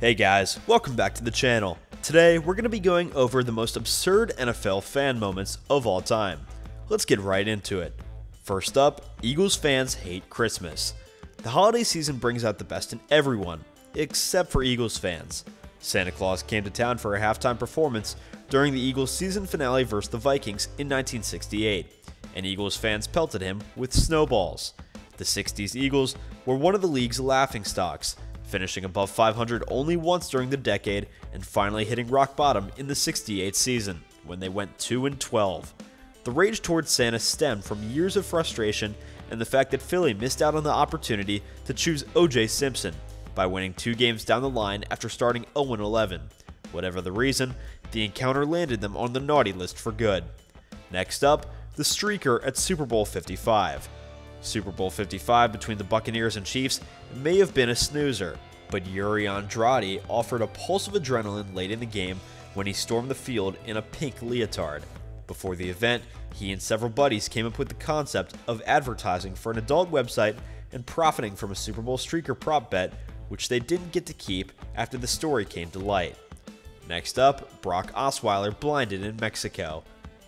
Hey guys, welcome back to the channel. Today we're going to be going over the most absurd NFL fan moments of all time. Let's get right into it. First up, Eagles fans hate Christmas. The holiday season brings out the best in everyone, except for Eagles fans. Santa Claus came to town for a halftime performance during the Eagles season finale versus the Vikings in 1968, and Eagles fans pelted him with snowballs. The 60s Eagles were one of the league's laughingstocks, finishing above 500 only once during the decade and finally hitting rock bottom in the 68 season, when they went 2-12. The rage towards Santa stemmed from years of frustration and the fact that Philly missed out on the opportunity to choose O.J. Simpson by winning 2 games down the line after starting 0-11. Whatever the reason, the encounter landed them on the naughty list for good. Next up, the streaker at Super Bowl 55. Super Bowl 55 between the Buccaneers and Chiefs may have been a snoozer, but Yuri Andrade offered a pulse of adrenaline late in the game when he stormed the field in a pink leotard. Before the event, he and several buddies came up with the concept of advertising for an adult website and profiting from a Super Bowl streaker prop bet, which they didn't get to keep after the story came to light. Next up, Brock Osweiler blinded in Mexico.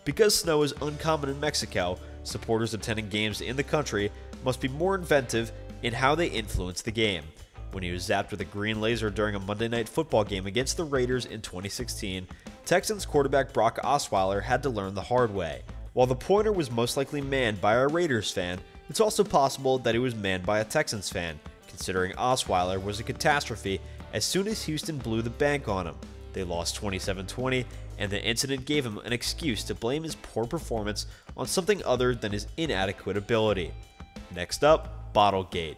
Because snow is uncommon in Mexico, supporters attending games in the country must be more inventive in how they influence the game. When he was zapped with a green laser during a Monday Night Football game against the Raiders in 2016, Texans quarterback Brock Osweiler had to learn the hard way. While the pointer was most likely manned by a Raiders fan, it's also possible that it was manned by a Texans fan, considering Osweiler was a catastrophe as soon as Houston blew the bank on him. They lost 27-20, and the incident gave him an excuse to blame his poor performance on something other than his inadequate ability. Next up, Bottlegate.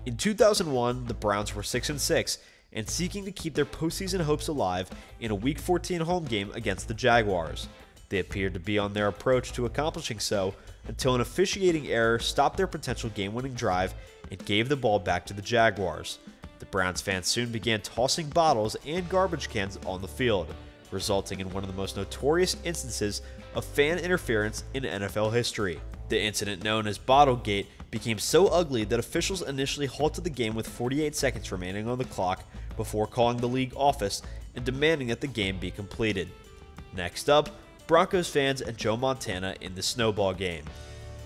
In 2001, the Browns were 6-6 and seeking to keep their postseason hopes alive in a Week 14 home game against the Jaguars. They appeared to be on their approach to accomplishing so until an officiating error stopped their potential game-winning drive and gave the ball back to the Jaguars. The Browns fans soon began tossing bottles and garbage cans on the field, resulting in one of the most notorious instances of fan interference in NFL history. The incident, known as Bottlegate, became so ugly that officials initially halted the game with 48 seconds remaining on the clock before calling the league office and demanding that the game be completed. Next up, Broncos fans and Joe Montana in the Snowball Game.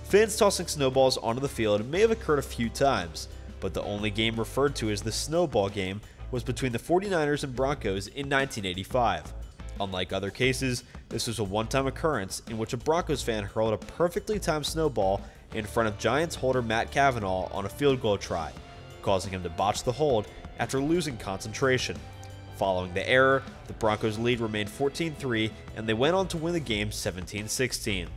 Fans tossing snowballs onto the field may have occurred a few times, but the only game referred to as the Snowball Game was between the 49ers and Broncos in 1985. Unlike other cases, this was a one-time occurrence in which a Broncos fan hurled a perfectly timed snowball in front of Giants holder Matt Cavanaugh on a field goal try, causing him to botch the hold after losing concentration. Following the error, the Broncos' lead remained 14-3 and they went on to win the game 17-16.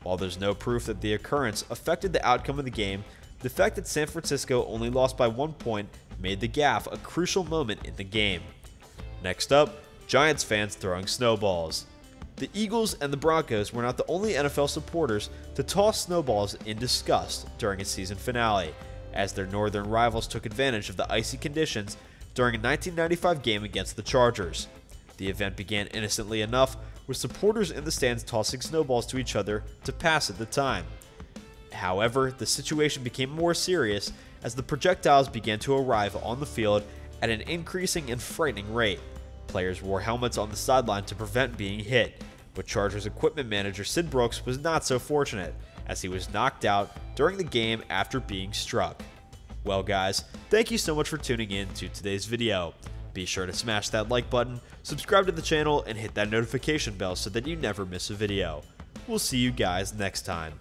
While there's no proof that the occurrence affected the outcome of the game, the fact that San Francisco only lost by 1 point made the gaffe a crucial moment in the game. Next up, Giants fans throwing snowballs. The Eagles and the Broncos were not the only NFL supporters to toss snowballs in disgust during its season finale, as their northern rivals took advantage of the icy conditions during a 1995 game against the Chargers. The event began innocently enough, with supporters in the stands tossing snowballs to each other to pass at the time. However, the situation became more serious as the projectiles began to arrive on the field at an increasing and frightening rate. Players wore helmets on the sideline to prevent being hit, but Chargers equipment manager Sid Brooks was not so fortunate, as he was knocked out during the game after being struck. Well guys, thank you so much for tuning in to today's video. Be sure to smash that like button, subscribe to the channel, and hit that notification bell so that you never miss a video. We'll see you guys next time.